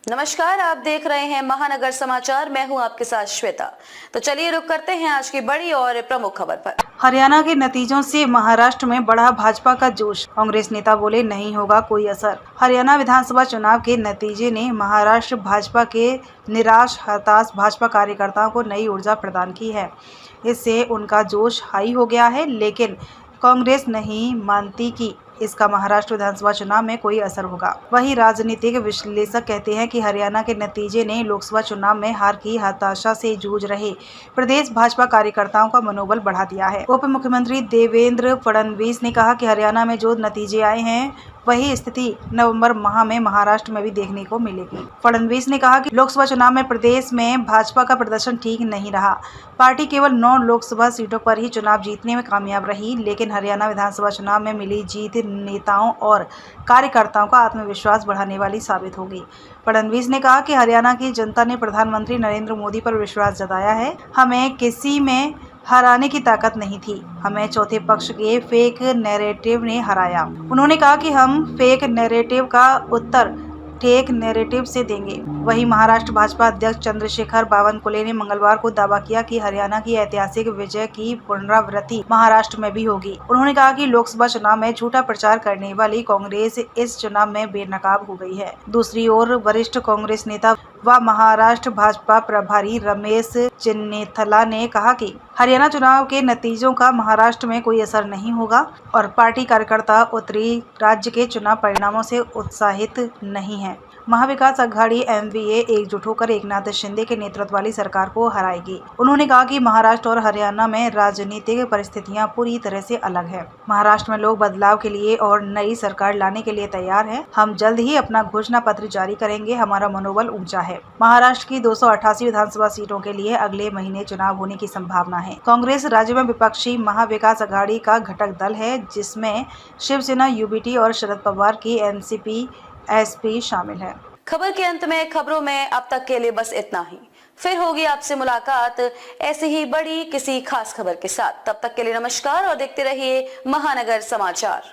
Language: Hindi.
नमस्कार, आप देख रहे हैं महानगर समाचार। मैं हूं आपके साथ श्वेता। तो चलिए रुक करते हैं आज की बड़ी और प्रमुख खबर पर। हरियाणा के नतीजों से महाराष्ट्र में बढ़ा भाजपा का जोश। कांग्रेस नेता बोले नहीं होगा कोई असर। हरियाणा विधानसभा चुनाव के नतीजे ने महाराष्ट्र भाजपा के निराश हताश भाजपा कार्यकर्ताओं को नई ऊर्जा प्रदान की है। इससे उनका जोश हाई हो गया है, लेकिन कांग्रेस नहीं मानती कि इसका महाराष्ट्र विधानसभा चुनाव में कोई असर होगा। वहीं राजनीतिक विश्लेषक कहते हैं कि हरियाणा के नतीजे ने लोकसभा चुनाव में हार की हताशा से जूझ रहे प्रदेश भाजपा कार्यकर्ताओं का मनोबल बढ़ा दिया है। उप मुख्यमंत्री देवेंद्र फडणवीस ने कहा कि हरियाणा में जो नतीजे आए हैं वही स्थिति नवंबर माह में महाराष्ट्र में भी देखने को मिलेगी। फडणवीस ने कहा कि लोकसभा चुनाव में प्रदेश में भाजपा का प्रदर्शन ठीक नहीं रहा। पार्टी केवल 9 लोकसभा सीटों पर ही चुनाव जीतने में कामयाब रही, लेकिन हरियाणा विधानसभा चुनाव में मिली जीत नेताओं और कार्यकर्ताओं का आत्मविश्वास बढ़ाने वाली साबित होगी। फडणवीस ने कहा कि हरियाणा की जनता ने प्रधानमंत्री नरेंद्र मोदी पर विश्वास जताया है। हमें किसी में हराने की ताकत नहीं थी, हमें चौथे पक्ष के फेक नैरेटिव ने हराया। उन्होंने कहा कि हम फेक नैरेटिव का उत्तर फेक नैरेटिव से देंगे। वहीं महाराष्ट्र भाजपा अध्यक्ष चंद्रशेखर बावनकुले ने मंगलवार को दावा किया कि हरियाणा की ऐतिहासिक विजय की पुनरावृत्ति महाराष्ट्र में भी होगी। उन्होंने कहा कि लोकसभा चुनाव में झूठा प्रचार करने वाली कांग्रेस इस चुनाव में बेनकाब हो गई है। दूसरी ओर वरिष्ठ कांग्रेस नेता व महाराष्ट्र भाजपा प्रभारी रमेश चिन्नेथला ने कहा कि हरियाणा चुनाव के नतीजों का महाराष्ट्र में कोई असर नहीं होगा और पार्टी कार्यकर्ता उत्तरी राज्य के चुनाव परिणामों से उत्साहित नहीं है। महाविकास अघाड़ी एमवीए एकजुट होकर एकनाथ शिंदे के नेतृत्व वाली सरकार को हराएगी। उन्होंने कहा कि महाराष्ट्र और हरियाणा में राजनीतिक परिस्थितियां पूरी तरह से अलग है। महाराष्ट्र में लोग बदलाव के लिए और नई सरकार लाने के लिए तैयार हैं। हम जल्द ही अपना घोषणा पत्र जारी करेंगे। हमारा मनोबल ऊंचा है। महाराष्ट्र की 288 विधानसभा सीटों के लिए अगले महीने चुनाव होने की संभावना है। कांग्रेस राज्य में विपक्षी महाविकास अघाड़ी का घटक दल है, जिसमें शिवसेना, यूबीटी और शरद पवार की एनसीपी एसपी शामिल है। खबर के अंत में खबरों में अब तक के लिए बस इतना ही। फिर होगी आपसे मुलाकात ऐसी ही बड़ी किसी खास खबर के साथ। तब तक के लिए नमस्कार और देखते रहिए महानगर समाचार।